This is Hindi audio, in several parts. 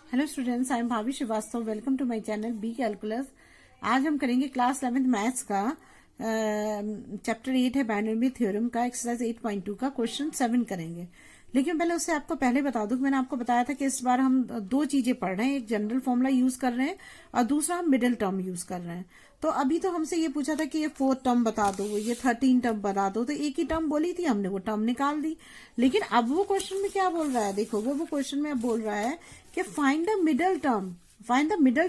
Hello students, I am Bhabhi Shrivastava. Welcome to my channel B calculus. आज हम करेंगे क्लास 11th मैथ्स का चैप्टर 8 है बाइनोमियल थ्योरम का एक्सरसाइज 8.2 का क्वेश्चन 7 करेंगे। लेकिन पहले उससे आपको पहले बता दूं कि मैंने आपको बताया था कि इस बार हम दो चीजें पढ़ रहे हैं, एक जनरल फॉर्मूला यूज कर रहे हैं और दूसरा हम मिडिल टर्म यूज कर रहे हैं। तो अभी तो हमसे ये पूछा था कि ये 4th टर्म बता दो, ये 13 टर्म बता दो, तो एक ही टर्म बोली थी हमने, वो टर्म निकाल दी। लेकिन अब वो क्वेश्चन में क्या बोल रहा है, देखो वो क्वेश्चन में अब बोल रहा है कि find the middle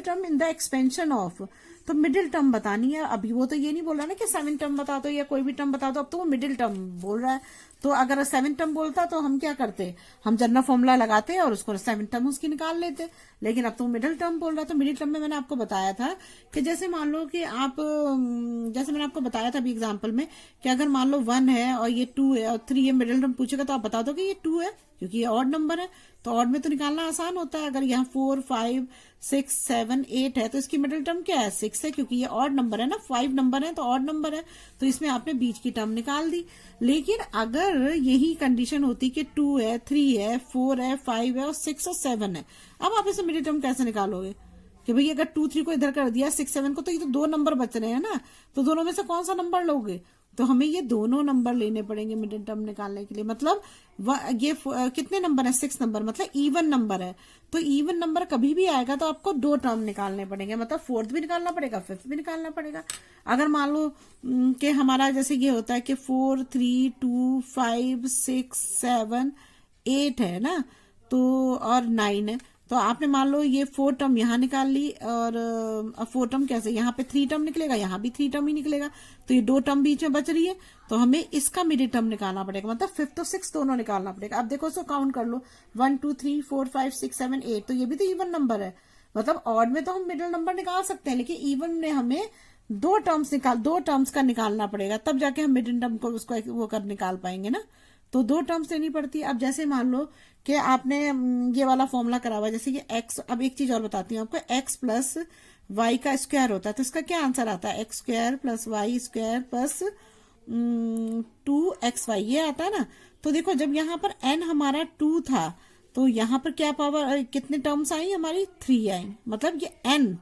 term in the expansion of. तो मिडिल टर्म बतानी है। अभी वो तो ये नहीं बोल रहा ना कि 7 टर्म बता दो या कोई भी टर्म बता दो, अब तो वो मिडिल टर्म बोल रहा है। तो अगर 7 टर्म बोलता तो हम क्या करते, हम जनरल फॉर्मूला लगाते और उसको 7 टर्म उसकी निकाल लेते। लेकिन अब तो मिडिल टर्म बोल रहा है। तो मिडिल टर्म में मैंने आपको बताया था कि जैसे मान लो कि आप, जैसे मैंने आपको बताया था अभी एग्जाम्पल में कि अगर मान लो 1 है और ये 2 है और 3 है, मिडिल टर्म पूछेगा तो आप बता दो कि ये 2 है क्योंकि ये ऑड नंबर है। तो ऑड में तो निकालना आसान होता है। अगर यहाँ 4, 5, 6, 7, 8 है तो इसकी मिडिल टर्म क्या है, 6 है क्योंकि ये ऑड नंबर है ना, 5 नंबर है तो ऑड नंबर है, तो इसमें आपने बीच की टर्म निकाल दी। लेकिन अगर यही कंडीशन होती कि 2 है, 3 है, 4 है, 5 है और 6 और 7 है, अब आप इसे मिडिल टर्म कैसे निकालोगे कि भाई अगर 2, 3 को इधर कर दिया, 6, 7 को, तो ये तो 2 नंबर बच रहे हैं ना, तो दोनों में से कौन सा नंबर लोगे? तो हमें ये दोनों नंबर लेने पड़ेंगे मिडिल टर्म निकालने के लिए। मतलब ये कितने नंबर है, 6 नंबर, मतलब इवन नंबर है। तो इवन नंबर कभी भी आएगा तो आपको 2 टर्म निकालने पड़ेंगे, मतलब 4th भी निकालना पड़ेगा, 5th भी निकालना पड़ेगा। अगर मान लो कि हमारा जैसे ये होता है कि 4, 3, 2, 5, 6, 7, 8 है ना, तो और 9 है, तो आपने मान लो ये 4 टर्म यहाँ निकाल ली और 4 टर्म कैसे, यहाँ पे 3 टर्म निकलेगा, यहाँ भी 3 टर्म ही निकलेगा, तो ये 2 टर्म बीच में बच रही है, तो हमें इसका मिडिल टर्म निकालना पड़ेगा, मतलब 5th और 6th दोनों निकालना पड़ेगा। अब देखो इसको काउंट कर लो, 1, 2, 3, 4, 5, 6, 7, 8, तो ये भी तो इवन नंबर है। मतलब ऑड में तो हम मिडिल नंबर निकाल सकते हैं, लेकिन इवन में हमें 2 टर्म्स का निकालना पड़ेगा, तब जाके हम मिडिल टर्म को उसको वो कर निकाल पाएंगे ना। तो 2 टर्म्स लेनी पड़ती है। अब जैसे मान लो कि आपने ये वाला फॉर्मूला करा हुआ है, जैसे कि एक्स, अब एक चीज और बताती हूँ आपको, एक्स प्लस वाई का स्क्वायर होता है, तो इसका क्या आंसर आता है, x square plus y square plus 2xy, ये आता है ना। तो देखो जब यहाँ पर n हमारा 2 था तो यहाँ पर क्या पावर, कितने टर्म्स आई हमारी, 3 आई। मतलब ये n,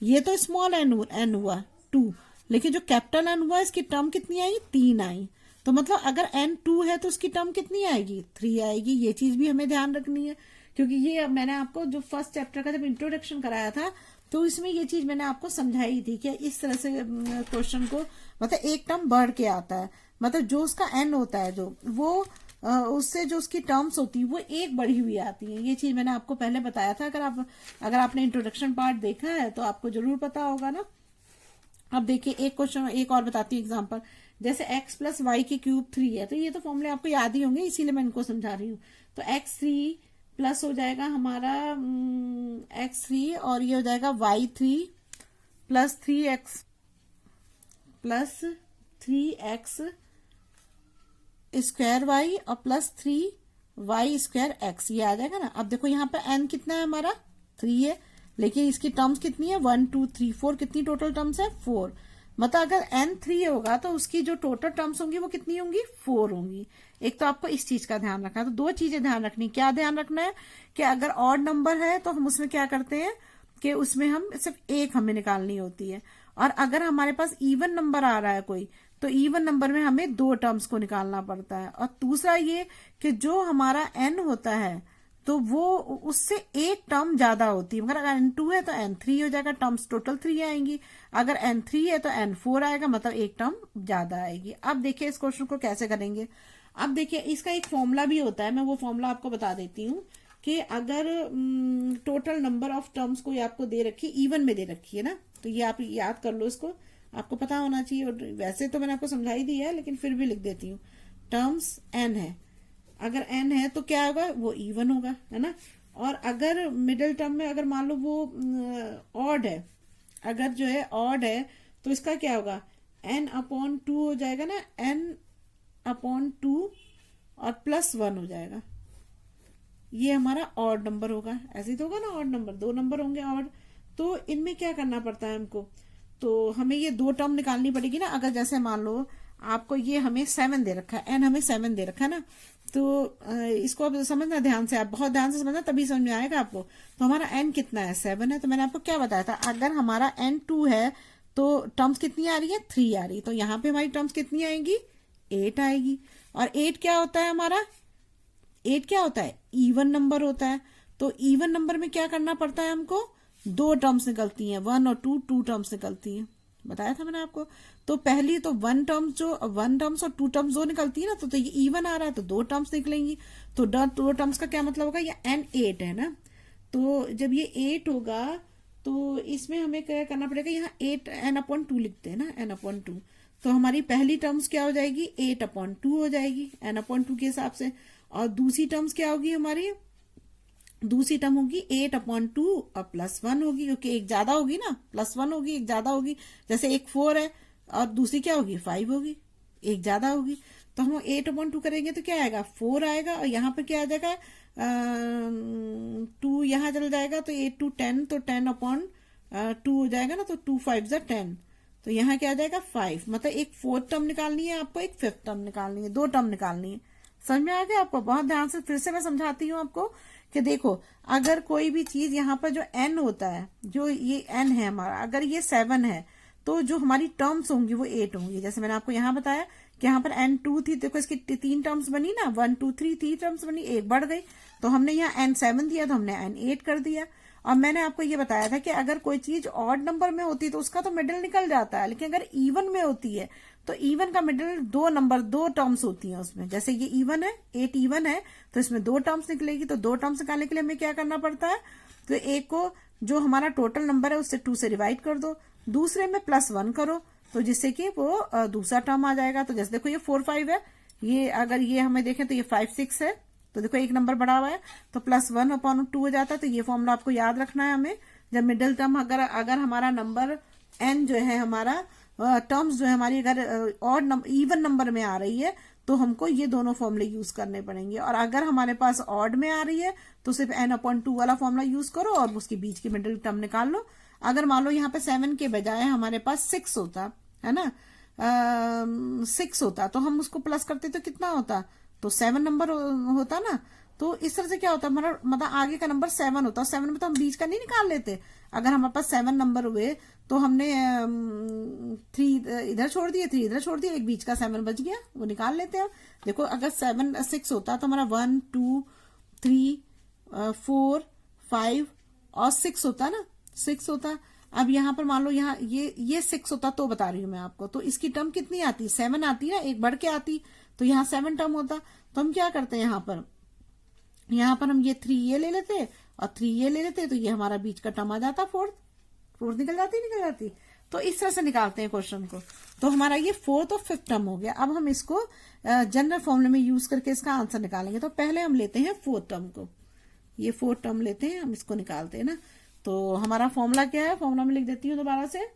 ये तो स्मॉल n हुआ 2, लेकिन जो कैपिटल n हुआ इसकी टर्म कितनी आई, 3 आई। तो मतलब अगर n 2 है तो उसकी टर्म कितनी आएगी, 3 आएगी। ये चीज भी हमें ध्यान रखनी है, क्योंकि ये मैंने आपको जो फर्स्ट चैप्टर का जब इंट्रोडक्शन कराया था तो इसमें ये चीज मैंने आपको समझाई थी कि इस तरह से क्वेश्चन को, मतलब एक टर्म बढ़ के आता है, मतलब जो उसका n होता है जो वो उससे जो उसकी टर्म्स होती है वो एक बढ़ी हुई आती है। ये चीज मैंने आपको पहले बताया था। अगर आपने इंट्रोडक्शन पार्ट देखा है तो आपको जरूर पता होगा ना। अब देखिए एक क्वेश्चन एक और बताती हूँ एग्जांपल, जैसे x प्लस वाई की क्यूब 3 है, तो ये तो फॉर्मूले आपको याद ही होंगे, इसीलिए मैं इनको समझा रही हूँ। तो x3 प्लस हो जाएगा हमारा x3 और ये हो जाएगा y3 plus 3x square y और प्लस 3y स्क्वायर x, ये आ जाएगा ना। अब देखो यहाँ पे n कितना है हमारा, 3 है, लेकिन इसकी टर्म्स कितनी है, 1, 2, 3, 4, कितनी टोटल टर्म्स है, 4। मतलब अगर n 3 होगा तो उसकी जो टोटल टर्म्स होंगी वो कितनी होंगी, 4 होंगी। एक तो आपको इस चीज का ध्यान रखना है। तो 2 चीजें ध्यान रखनी, क्या ध्यान रखना है कि अगर ऑड नंबर है तो हम उसमें क्या करते हैं कि उसमें हम सिर्फ एक हमें निकालनी होती है, और अगर हमारे पास इवन नंबर आ रहा है कोई, तो इवन नंबर में हमें 2 टर्म्स को निकालना पड़ता है। और दूसरा ये कि जो हमारा n होता है तो वो उससे एक टर्म ज्यादा होती है, मगर अगर n2 है तो n3 हो जाएगा, टर्म्स टोटल 3 आएंगी। अगर n3 है तो n4 आएगा, मतलब एक टर्म ज्यादा आएगी। अब देखिए इस क्वेश्चन को कैसे करेंगे। अब देखिए इसका एक फॉर्मूला भी होता है, मैं वो फॉर्मूला आपको बता देती हूँ कि अगर टोटल नंबर ऑफ टर्म्स कोई आपको दे रखी, इवन में दे रखी है ना, तो ये आप याद कर लो, इसको आपको पता होना चाहिए। और वैसे तो मैंने आपको समझा ही दिया है, लेकिन फिर भी लिख देती हूँ। टर्म्स n है, अगर n है तो क्या होगा, वो इवन होगा, है ना। और अगर मिडिल टर्म में अगर मान लो वो ऑड है, अगर जो है ऑड है तो इसका क्या होगा, n/2 हो जाएगा ना, n/2 और प्लस 1 हो जाएगा। ये हमारा ऑड नंबर होगा, ऐसे ही तो होगा ना, ऑड नंबर 2 नंबर होंगे ऑड। तो इनमें क्या करना पड़ता है हमको, तो हमें ये 2 टर्म निकालनी पड़ेगी ना। अगर जैसे मान लो आपको ये हमें 7 दे रखा है, n हमें 7 दे रखा है ना, तो इसको आप समझना ध्यान से, आप बहुत ध्यान से समझना तभी समझ में आएगा आपको। तो हमारा n कितना है, 7 है। तो मैंने आपको क्या बताया था, अगर हमारा n 2 है तो टर्म्स कितनी आ रही है, 3 आ रही है। तो यहाँ पे हमारी टर्म्स कितनी आएंगी, 8 आएगी। और 8 क्या होता है हमारा, 8 क्या होता है, इवन नंबर होता है। तो इवन नंबर में क्या करना पड़ता है हमको, 2 टर्म्स निकलती हैं, 1 और 2 टर्म्स निकलती हैं, बताया था मैंने आपको। तो पहली तो 1 टर्म्स और 2 टर्म्स जो निकलती है ना, तो ये इवन आ रहा है तो 2 टर्म्स निकलेंगी। तो 2 टर्म्स का क्या मतलब होगा, ये n 8 है ना। तो जब ये 8 होगा तो इसमें हमें क्या करना पड़ेगा, यहाँ 8 n/2 लिखते हैं ना, n/2। तो हमारी पहली टर्म्स क्या हो जाएगी, 8/2 हो जाएगी n/2 के हिसाब से। और दूसरी टर्म्स क्या होगी हमारी, दूसरी टर्म होगी 8/2 और +1 होगी, क्योंकि एक ज्यादा होगी ना, +1 होगी, एक ज्यादा होगी। जैसे एक 4 है और दूसरी क्या होगी, 5 होगी, एक ज्यादा होगी। तो हम 8/2 करेंगे तो क्या आएगा, 4 आएगा। और यहाँ पे क्या आ जाएगा, 2 यहाँ चल जाएगा तो 8 to 10, तो 10/2 हो जाएगा ना। तो 2 5 जा 10, तो यहाँ क्या आ जाएगा 5। मतलब एक 4th टर्म निकालनी है आपको, एक 5th टर्म निकालनी है, 2 टर्म निकालनी है। समझ में आ गया आपको, बहुत ध्यान से फिर से मैं समझाती हूँ आपको कि देखो, अगर कोई भी चीज यहाँ पर जो n होता है, जो ये n है हमारा, अगर ये 7 है तो जो हमारी टर्म्स होंगी वो 8 होंगी। जैसे मैंने आपको यहाँ बताया कि यहाँ पर n 2 थी, देखो इसकी 3 टर्म्स बनी ना, 1 2 3 टर्म्स बनी, एक बढ़ गई। तो हमने यहाँ n 7 दिया तो हमने n 8 कर दिया। और मैंने आपको ये बताया था कि अगर कोई चीज ऑड नंबर में होती है तो उसका तो मिडिल निकल जाता है, लेकिन अगर इवन में होती है तो इवन का मिडिल 2 टर्म्स होती हैं उसमें। जैसे ये इवन है, 8 इवन है, तो इसमें 2 टर्म्स निकलेगी। तो 2 टर्म्स निकालने के लिए हमें क्या करना पड़ता है, तो एक को जो हमारा टोटल नंबर है उससे 2 से डिवाइड कर दो, दूसरे में +1 करो, तो जिससे कि वो दूसरा टर्म आ जाएगा। तो जैसे देखो ये 4 5 है, ये अगर ये हमें देखें तो ये 5 6 है, तो देखो एक नंबर बढ़ा हुआ है तो +1/2 हो जाता है। तो ये फॉर्मूला आपको याद रखना है हमें। जब मिडिल टर्म अगर हमारा नंबर n जो है हमारा टर्म्स जो है हमारी अगर ऑड इवन नंबर में आ रही है तो हमको ये दोनों फॉर्मूले यूज करने पड़ेंगे। और अगर हमारे पास ऑड में आ रही है तो सिर्फ n/2 वाला फॉर्मूला यूज करो और उसके बीच की मिडिल टर्म निकाल लो। अगर मान लो यहाँ पे 7 के बजाय हमारे पास 6 होता है ना, 6 होता तो हम उसको प्लस करते तो कितना होता, तो 7 नंबर होता ना। तो इस तरह से क्या होता है हमारा, मतलब आगे का नंबर 7 होता है, 7 में तो हम बीच का नहीं निकाल लेते। अगर हमारे पास 7 नंबर हुए तो हमने 3 इधर छोड़ दिए, 3 इधर छोड़ दिए, एक बीच का 7 बच गया, वो निकाल लेते हैं। देखो अगर 6 होता तो हमारा 1 2 3 4 5 और 6 होता ना, 6 होता। अब यहाँ पर मान लो यहाँ ये 6 होता तो बता रही हूँ मैं आपको, तो इसकी टर्म कितनी आती, 7 आती ना, एक बढ़ के आती, तो यहाँ 7 टर्म होता। तो हम क्या करते हैं यहाँ पर हम ये 3 ये ले लेते और 3 ये ले लेते, तो ये हमारा बीच का टर्म आ जाता, फोर्थ निकल जाती। तो इस तरह से निकालते हैं क्वेश्चन को। तो हमारा ये 4th और 5th टर्म हो गया। अब हम इसको जनरल फॉर्मूले में यूज करके इसका आंसर निकालेंगे। तो पहले हम लेते हैं 4th टर्म को, ये 4th टर्म लेते हैं, हम इसको निकालते हैं ना। तो हमारा फॉर्मूला क्या है, फॉर्मूला में लिख देती हूँ दोबारा से।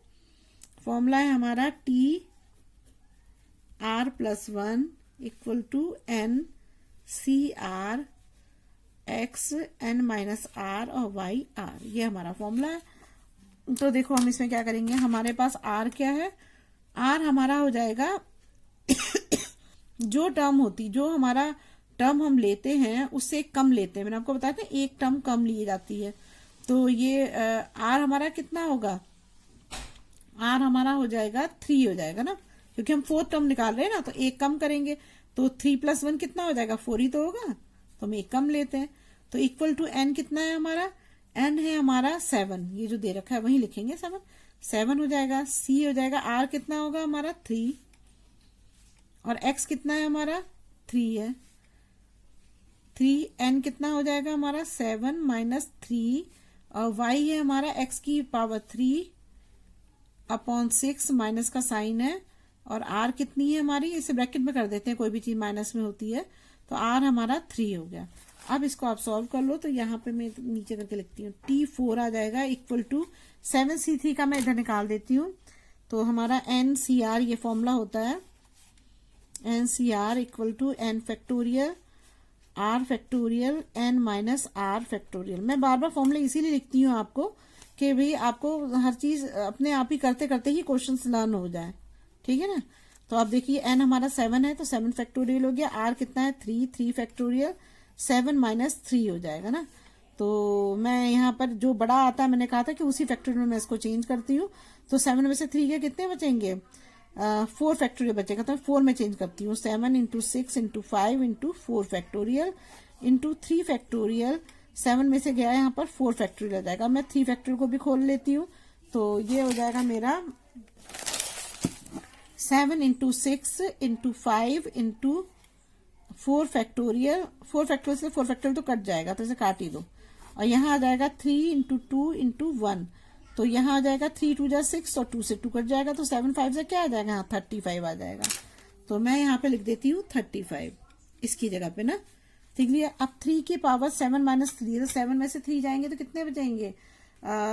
फॉर्मूला है हमारा TR+1 = NCR x n-r और y r, ये हमारा फॉर्मूला है। तो देखो हम इसमें क्या करेंगे, हमारे पास r क्या है, r हमारा हो जाएगा जो हमारा टर्म हम लेते हैं उससे एक कम लेते हैं। मैंने आपको बताया था एक टर्म कम ली जाती है। तो ये r हमारा कितना होगा, r हमारा हो जाएगा 3 हो जाएगा ना, क्योंकि हम 4th टर्म निकाल रहे हैं ना, तो एक कम करेंगे तो 3 + 1 कितना हो जाएगा, 4 ही तो होगा, तो हम एक कम लेते हैं। तो = n कितना है हमारा, n है हमारा 7, ये जो दे रखा है वही लिखेंगे, 7 हो जाएगा। c हो जाएगा, r कितना होगा हमारा 3 और x कितना है हमारा 3 है, 3 n कितना हो जाएगा हमारा 7 - 3 और y है हमारा x⁻³ माइनस का साइन है और r कितनी है हमारी, इसे ब्रैकेट में कर देते हैं, कोई भी चीज माइनस में होती है, तो r हमारा 3 हो गया। अब इसको आप सॉल्व कर लो। तो यहाँ पे मैं नीचे करके लिखती हूँ, T4 आ जाएगा = 7c3 का मैं इधर निकाल देती हूँ। तो हमारा NCR ये फॉर्मूला होता है, NCR = n⁻r n-r। मैं बार बार फॉर्मूले इसीलिए लिखती हूँ आपको कि भाई आपको हर चीज अपने आप ही करते करते ही क्वेश्चंस लर्न हो जाए, ठीक है ना। तो आप देखिए n हमारा 7 है तो 7 फैक्टोरियल हो गया, r कितना है 3 फैक्टोरियल 7 माइनस 3 हो जाएगा ना। तो मैं यहाँ पर जो बड़ा आता है मैंने कहा था कि उसी फैक्टोरियल में मैं इसको चेंज करती हूँ। तो 7 में से 3 के कितने बचेंगे, 4 फैक्टोरियल बचेगा, तो मैं 4 में चेंज करती हूँ। 7 into 6 into 5 into 4 factorial into 3 factorial, 7 में से गया यहाँ पर 4 फैक्टोरियल आ जाएगा। मैं 3 फैक्टोरियल को भी खोल लेती हूँ, तो ये हो जाएगा मेरा 7 into 6 into 5 into 4 factorial, 4 factorial से 4 फैक्टोरियल तो कट जाएगा, तो इसे काट ही दो। और यहाँ आ जाएगा 3 इंटू 2 इंटू 1, तो यहाँ आ जाएगा 3 2 जा 6 और 2 से 2 कट जाएगा, तो 7 5 से क्या आ जाएगा, हाँ 35 आ जाएगा। तो मैं यहाँ पे लिख देती हूँ 35 इसकी जगह पे ना। ठीक है, अब 3 की पावर 7 माइनस 3, तो 7 में से 3 जाएंगे तो कितने बचेंगे,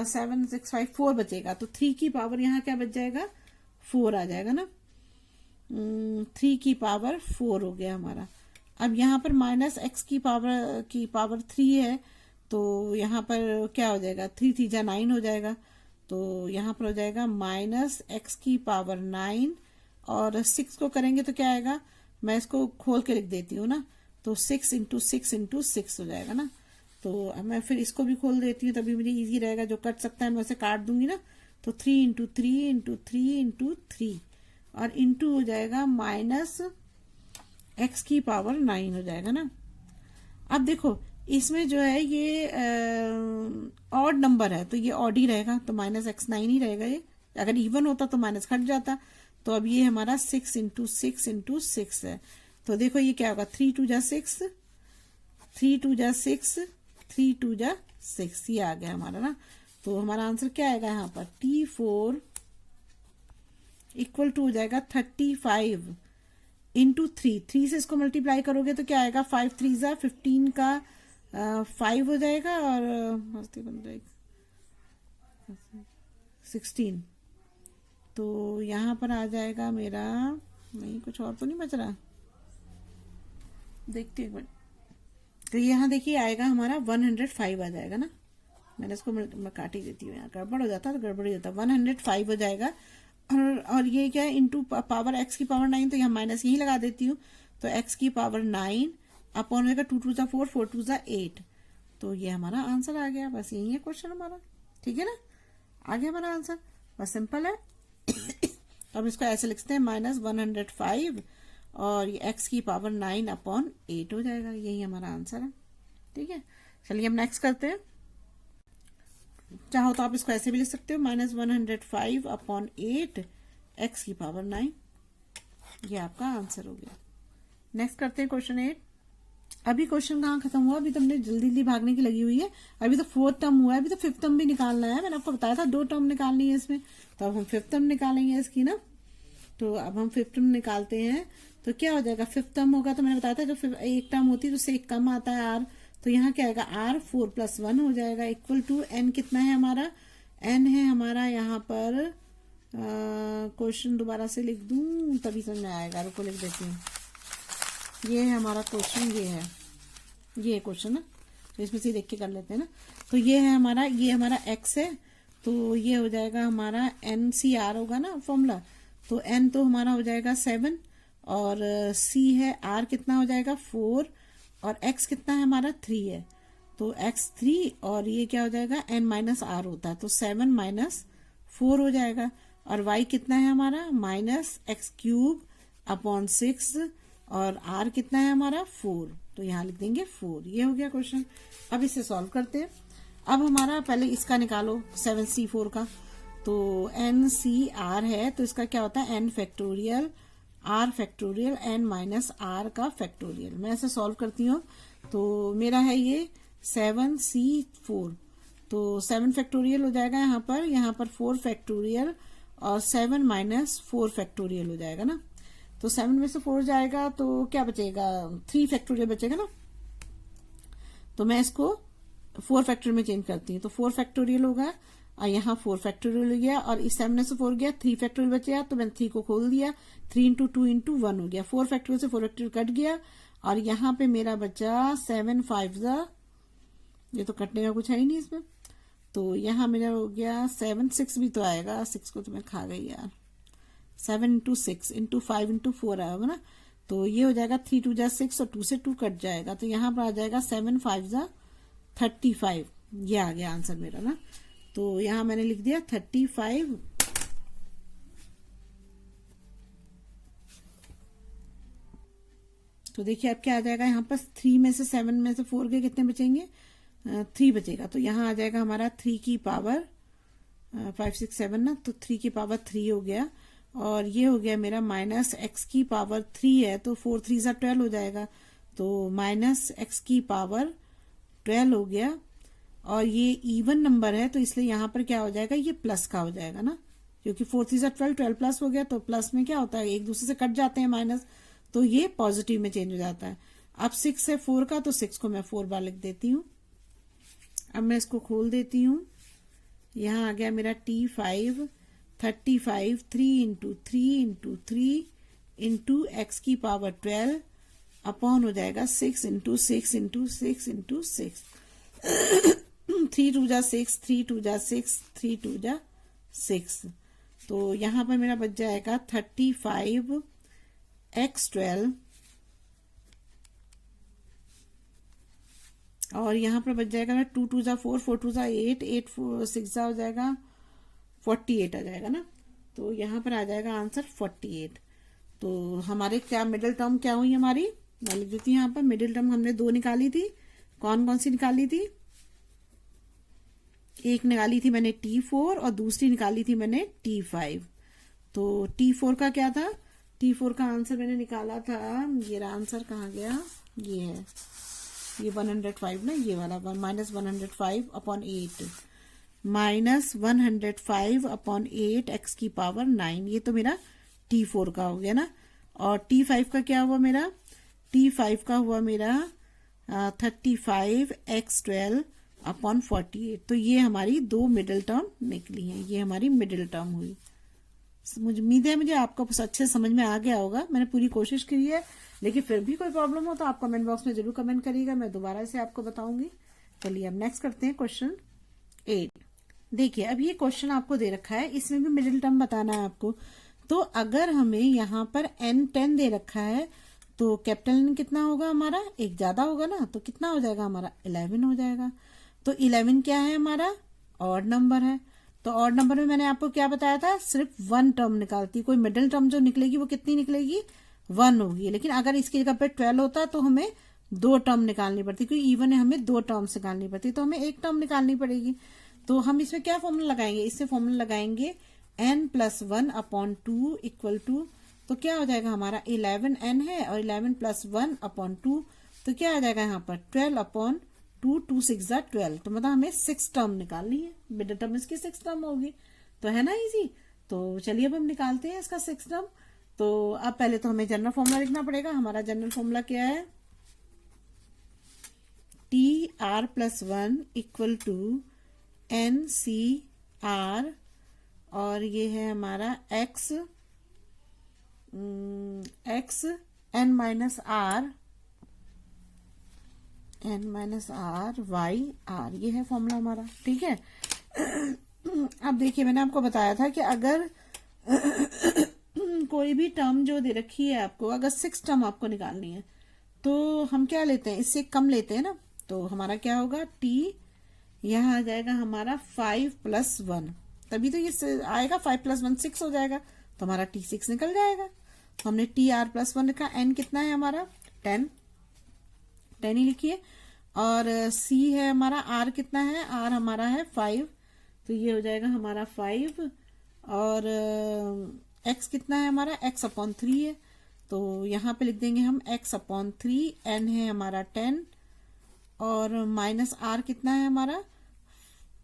7 6 5 4 बचेगा। तो 3 की पावर यहाँ क्या बच जाएगा, 4 आ जाएगा ना। 3 की पावर 4 हो गया हमारा। अब यहाँ पर माइनस x की पावर 3 है, तो यहाँ पर क्या हो जाएगा, 3 3 जा 9 हो जाएगा, तो यहाँ पर हो जाएगा माइनस x की पावर 9, और 6 को करेंगे तो क्या आएगा, मैं इसको खोल के लिख देती हूँ ना, तो 6 इंटू 6 इंटू 6 हो जाएगा ना। तो अब मैं फिर इसको भी खोल देती हूँ, तभी मुझे इजी रहेगा, जो कट सकता है मैं उसे काट दूंगी ना। तो 3 इंटू 3 इंटू 3 इंटू 3 और इंटू हो जाएगा माइनस x की पावर 9 हो जाएगा ना। अब देखो इसमें जो है ये ऑड नंबर है, तो ये ऑड ही रहेगा, तो माइनस x9 ही रहेगा। ये अगर इवन होता तो माइनस कट जाता। तो अब ये हमारा 6 इंटू 6 इंटू 6 है, तो देखो ये क्या होगा, 3 2 जा 6 3 2 जा 6 3 2 जा 6, ये आ गया हमारा ना। तो हमारा आंसर क्या आएगा यहाँ पर, T4 इक्वल टू हो जाएगा 35 इंटू 3 से इसको मल्टीप्लाई करोगे तो क्या आएगा, 5 3 जा 15 का 5 हो जाएगा, और 16। तो यहाँ पर आ जाएगा मेरा, नहीं कुछ और तो नहीं बच रहा, देखते हैं। तो यहाँ देखिए आएगा हमारा 105 आ जाएगा ना। मैंने इसको मैं काट ही देती हूँ, यहाँ गड़बड़ हो जाता तो गड़बड़ ही होता। 105 हो जाएगा, और ये क्या है, इंटू पावर x की पावर 9, तो यहाँ माइनस यही लगा देती हूँ। तो x की पावर 9 अपॉन होगा 2 2 जा 4 4 2 जा 8, तो ये हमारा आंसर आ गया। बस यही है क्वेश्चन हमारा, ठीक है ना, आ गया हमारा आंसर, बस सिंपल है। अब इसको ऐसे लिखते हैं -105 और ये x की पावर 9 अपॉन 8 हो जाएगा, यही हमारा आंसर है। ठीक है, चलिए हम नेक्स्ट करते हैं। चाहो तो आप इसको ऐसे भी लिख सकते हो, -105 अपॉन 8 x की पावर 9, ये आपका आंसर हो गया। नेक्स्ट करते हैं क्वेश्चन 8। अभी क्वेश्चन कहाँ खत्म हुआ, अभी तुमने जल्दी जल्दी भागने की लगी हुई है। अभी तो 4th टर्म हुआ है, अभी तो 5th टर्म भी निकालना है। मैंने आपको बताया था 2 टर्म निकालनी है इसमें, तो अब हम 5th टर्म निकालेंगे इसकी ना। तो अब हम 5th टर्म निकालते हैं, तो क्या हो जाएगा, 5th टर्म होगा तो मैंने बताया था जो एक टर्म होती है उससे एक कम आता है r, तो यहाँ क्या आएगा r 4 + 1 हो जाएगा इक्वल टू n कितना है हमारा, n है हमारा यहाँ पर, क्वेश्चन दोबारा से लिख दूं तभी समझ में आएगा, रुको लिख देती हूँ। ये है हमारा क्वेश्चन, ये क्वेश्चन है, तो इसमें से देख के कर लेते हैं ना। तो ये है हमारा, ये हमारा x है, तो ये हो जाएगा हमारा NCR होगा ना फॉर्मूला, तो n तो हमारा हो जाएगा 7 और c है r कितना हो जाएगा 4 और x कितना है हमारा 3 है, तो x 3 और ये क्या हो जाएगा n - r होता है, तो 7 - 4 हो जाएगा। और y कितना है हमारा -x³ अपॉन 6 और r कितना है हमारा 4, तो यहाँ लिख देंगे 4। ये हो गया क्वेश्चन। अब इसे सॉल्व करते हैं। अब हमारा पहले इसका निकालो 7c4 का, तो NCR है तो इसका क्या होता है n factorial r factorial n - r का फैक्टोरियल। मैं ऐसे सॉल्व करती हूँ, तो मेरा है ये 7c4, तो 7 फैक्टोरियल हो जाएगा यहाँ पर 4 फैक्टोरियल और 7 - 4 फैक्टोरियल हो जाएगा ना। तो 7 में से 4 जाएगा तो क्या बचेगा, 3 फैक्टोरियल बचेगा ना। तो मैं इसको 4 फैक्टोरियल में चेंज करती हूँ, तो 4 फैक्टोरियल होगा और यहाँ 4 फैक्टोरियल हो गया, और इस 7 में से 4 गया 3 फैक्टोरियल बचेगा, तो मैंने 3 को खोल दिया, 3 × 2 × 1 हो गया, 4 फैक्टोरियल से 4 फैक्टोरियल कट गया, और यहाँ पे मेरा बचा 7 5 ये तो कटने का कुछ है ही नहीं इसमें, तो यहाँ मेरा हो गया 7 6 भी तो आएगा, 6 को तो मैं खा गई यार, 7 इंटू 6 इंटू 5 इंटू 4 आएगा ना, तो ये हो जाएगा 3 2 जा 6 और 2 से 2 कट जाएगा, तो यहाँ पर आ जाएगा 7 5 जा 35। ये आ गया आंसर मेरा ना, तो यहाँ मैंने लिख दिया 35। तो देखिए अब क्या आ जाएगा, यहाँ पर 3 में से 7 में से 4 के कितने बचेंगे, 3 बचेगा, तो यहाँ आ जाएगा हमारा 3 की पावर 5 6 7 ना, तो 3 की पावर 3 हो गया, और ये हो गया मेरा माइनस एक्स की पावर 3 है, तो 4 3 जा 12 हो जाएगा, तो माइनस एक्स की पावर 12 हो गया, और ये इवन नंबर है तो इसलिए यहाँ पर क्या हो जाएगा, ये प्लस का हो जाएगा ना, क्योंकि 4 3 जा 12, 12 प्लस हो गया, तो प्लस में क्या होता है, एक दूसरे से कट जाते हैं माइनस, तो ये पॉजिटिव में चेंज हो जाता है। अब 6 है 4 का, तो 6 को मैं 4 बार लिख देती हूँ। अब मैं इसको खोल देती हूँ, यहाँ आ गया मेरा T5 35 3 इंटू 3 इंटू एक्स की पावर 12 अपॉन हो जाएगा 6 इंटू 6 इंटू 6 इंटू 6 3 2 जा 6 3 2 जा 6 3 2 जा 6, तो यहाँ पर मेरा बच जाएगा 35 x12, और यहाँ पर बच जाएगा 2 2 जा 4 4 2 जा 8 8 6 जा हो जाएगा 48 आ जाएगा ना, तो यहाँ पर आ जाएगा आंसर 48। तो हमारे क्या मिडिल टर्म क्या हुई हमारी, मैं लिख देती हूँ यहाँ पर, मिडिल टर्म हमने 2 निकाली थी, कौन कौन सी निकाली थी, एक निकाली थी मैंने T4 और दूसरी निकाली थी मैंने T5। तो T4 का क्या था, T4 का आंसर मैंने निकाला था, ये आंसर कहाँ गया, ये है, ये 105 ना, ये वाला minus 105 upon 8 minus 105 upon 8 x की पावर 9, ये तो मेरा T4 का हो गया ना। और T5 का क्या हुआ मेरा, T5 का हुआ मेरा 35 x12 अपॉन 48। तो ये हमारी 2 मिडिल टर्म निकली हैं, ये हमारी मिडिल टर्म हुई। मुझे उम्मीद है मुझे आपको अच्छे समझ में आ गया होगा, मैंने पूरी कोशिश करी है, लेकिन फिर भी कोई प्रॉब्लम हो तो आप कमेंट बॉक्स में जरूर कमेंट करिएगा, मैं दोबारा से आपको बताऊंगी। चलिए अब नेक्स्ट करते हैं क्वेश्चन 8। देखिए अब ये क्वेश्चन आपको दे रखा है, इसमें भी मिडिल टर्म बताना है आपको। तो अगर हमें यहाँ पर n10 दे रखा है तो कैपिटल N कितना होगा हमारा, एक ज्यादा होगा ना, तो कितना हो जाएगा हमारा 11 हो जाएगा। तो 11 क्या है हमारा, ऑड नंबर है, तो ऑड नंबर में मैंने आपको क्या बताया था, सिर्फ 1 टर्म निकालती, कोई मिडिल टर्म जो निकलेगी वो कितनी निकलेगी, 1 होगी। लेकिन अगर इसकी जगह पे 12 होता तो हमें 2 टर्म निकालनी पड़ती, क्योंकि इवन है हमें 2 टर्म्स निकालनी पड़ती, तो हमें 1 टर्म निकालनी पड़ेगी। तो हम इसमें क्या फॉर्मूला लगाएंगे, इससे फॉर्मूला लगाएंगे n+1 अपॉन 2 इक्वल टू, तो क्या हो जाएगा हमारा 11n है और 11 + 1 अपॉन 2, तो क्या आ जाएगा यहाँ पर 12 अपॉन 2 2 6 जा 12, तो मतलब हमें 6 टर्म निकालनी है, मिडिल टर्म इसकी 6 टर्म होगी, तो है ना इजी। तो चलिए अब हम निकालते हैं इसका 6 टर्म। तो अब पहले तो हमें जनरल फॉर्मूला लिखना पड़ेगा, हमारा जनरल फॉर्मूला क्या है, TR+1 इक्वल टू NCR, और ये है हमारा x n-r y r, ये है फॉर्मूला हमारा, ठीक है। अब देखिए मैंने आपको बताया था कि अगर कोई भी टर्म जो दे रखी है आपको, अगर 6 टर्म आपको निकालनी है तो हम क्या लेते हैं, इससे कम लेते हैं ना, तो हमारा क्या होगा t, यहाँ आ जाएगा हमारा 5 + 1, तभी तो ये आएगा 5 + 1 6 हो जाएगा, तो हमारा T6 निकल जाएगा। तो हमने TR+1 लिखा, n कितना है हमारा 10 ही लिखिए, और C है हमारा, R कितना है, R हमारा है 5, तो ये हो जाएगा हमारा 5, और X कितना है हमारा, X अपॉन 3 है, तो यहाँ पे लिख देंगे हम X अपॉन 3, N है हमारा 10, और माइनस R कितना है हमारा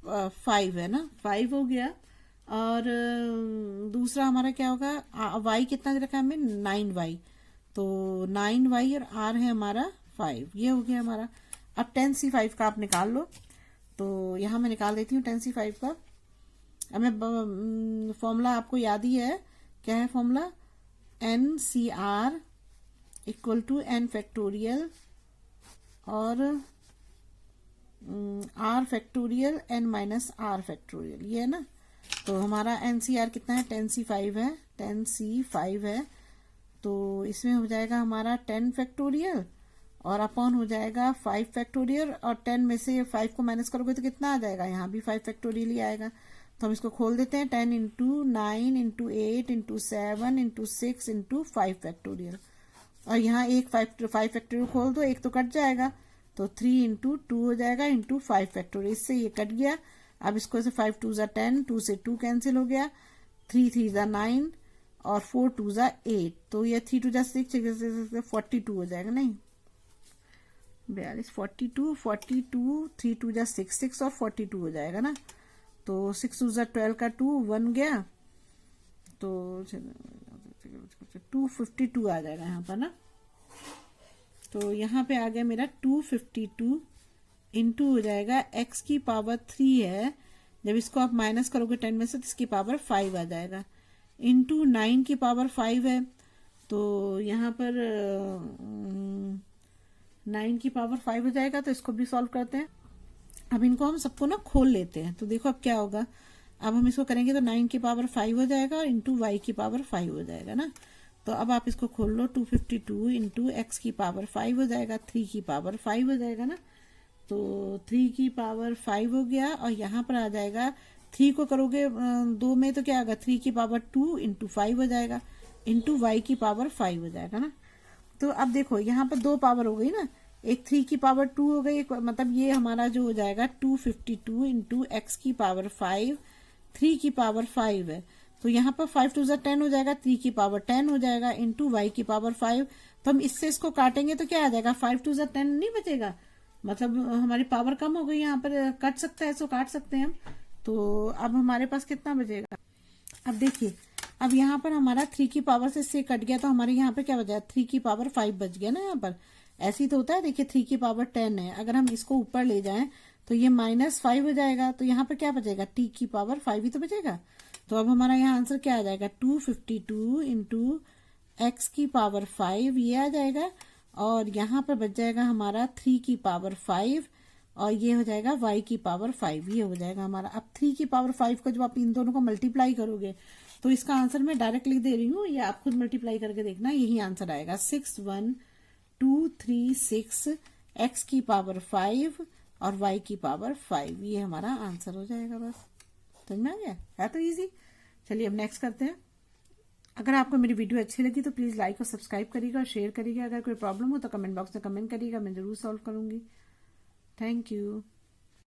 5 है ना, 5 हो गया। और दूसरा हमारा क्या होगा, y कितना दे रखा है हमें 9y, तो 9y और r है हमारा 5, ये हो गया हमारा। अब 10C5 का आप निकाल लो, तो यहाँ मैं निकाल देती हूँ 10C5 का। अब मैं फॉर्मूला आपको याद ही है, क्या है formula, NCR equal to n factorial और r factorial n - r factorial, ये है ना। तो हमारा NCR कितना है, 10C5 है, 10C5 है। तो इसमें हो जाएगा हमारा 10 फैक्टोरियल और अपॉन हो जाएगा 5 फैक्टोरियल, और 10 में से 5 को माइनस करोगे तो कितना आ जाएगा, यहाँ भी 5 फैक्टोरियल ही आएगा। तो हम इसको खोल देते हैं, 10 into 9 into 8 into 7 into 6 into 5 factorial, और यहाँ एक 5 फैक्टोरियल खोल दो, एक तो कट जाएगा, तो 3 इंटू 2 हो जाएगा इंटू 5 फैक्टोरियल। इससे ये कट गया। अब इसको से 5 2 ज़ा 10, 2 से 2 कैंसिल हो गया, 3 3 ज़ा 9 और 4 2 ज़ा 8, तो ये 3 2 ज़ा 6, 42 हो जाएगा, नहीं 42, 42, 3 2 ज़ा 6, 6 और 42 हो जाएगा ना। तो 6 2 ज़ा 12 का 2 1 गया, तो 252 आ जाएगा यहाँ पर ना। तो यहाँ पे आ गया मेरा 252 इंटू हो जाएगा x की पावर 3 है, जब इसको आप माइनस करोगे 10 में से तो इसकी पावर 5 आ जाएगा, इंटू 9 की पावर 5 है। तो यहाँ पर 9 की पावर 5 हो जाएगा, तो इसको भी सॉल्व करते हैं। अब इनको हम सबको ना खोल लेते हैं, तो देखो अब क्या होगा। अब हम इसको करेंगे तो 9 की पावर 5 हो जाएगा और इंटू y की पावर 5 हो जाएगा ना। तो अब आप इसको खोल लो, 252 इंटू एक्स की पावर 5 हो जाएगा, 3 की पावर 5 हो जाएगा ना। तो 3 की पावर 5 हो गया, और यहाँ पर आ जाएगा 3 को करोगे 2 में तो क्या आएगा, 3 की पावर 2 इंटू 5 हो जाएगा, इंटू वाई की पावर 5 हो जाएगा ना। तो अब देखो यहाँ पर 2 पावर हो गई ना, एक 3 की पावर 2 हो गई, मतलब ये हमारा जो हो जाएगा 252 इंटू एक्स की पावर 5, 3 की पावर 5 है। तो यहाँ पर 5 2 ज़ा 10 हो जाएगा, 3 की पावर 10 हो जाएगा, इंटू वाई की पावर 5। तो हम इससे इसको काटेंगे तो क्या आ जाएगा, 5 2 ज़ा 10 नहीं बचेगा, मतलब हमारी पावर कम हो गई, यहाँ पर कट सकता है, इसको काट सकते हैं हम। तो अब हमारे पास कितना बचेगा, अब देखिए, अब यहाँ पर हमारा 3 की पावर से कट गया, तो हमारे यहाँ पर क्या बचा, 3 की पावर 5 बच गया ना। यहाँ पर ऐसे ही तो होता है, देखिए 3 की पावर 10 है, अगर हम इसको ऊपर ले जाएं तो ये -5 हो जाएगा, तो यहाँ पर क्या बचेगा, t की पावर 5 ही तो बचेगा। तो अब हमारा यहाँ आंसर क्या आ जाएगा, 252 इंटू एक्स की पावर 5 ये आ जाएगा, और यहाँ पर बच जाएगा हमारा 3 की पावर 5, और ये हो जाएगा y की पावर 5, ये हो जाएगा हमारा। अब 3 की पावर 5 को जब आप इन दोनों को मल्टीप्लाई करोगे तो इसका आंसर मैं डायरेक्ट लिख दे रही हूँ, ये आप खुद मल्टीप्लाई करके देखना, यही आंसर आएगा 61236 x की पावर 5 और y की पावर 5, ये हमारा आंसर हो जाएगा। बस समझ में आ गया, है तो इजी। चलिए अब नेक्स्ट करते हैं। अगर आपको मेरी वीडियो अच्छी लगी तो प्लीज़ लाइक और सब्सक्राइब करिएगा और शेयर करिएगा। अगर कोई प्रॉब्लम हो तो कमेंट बॉक्स में कमेंट करिएगा, मैं ज़रूर सॉल्व करूँगी। Thank you.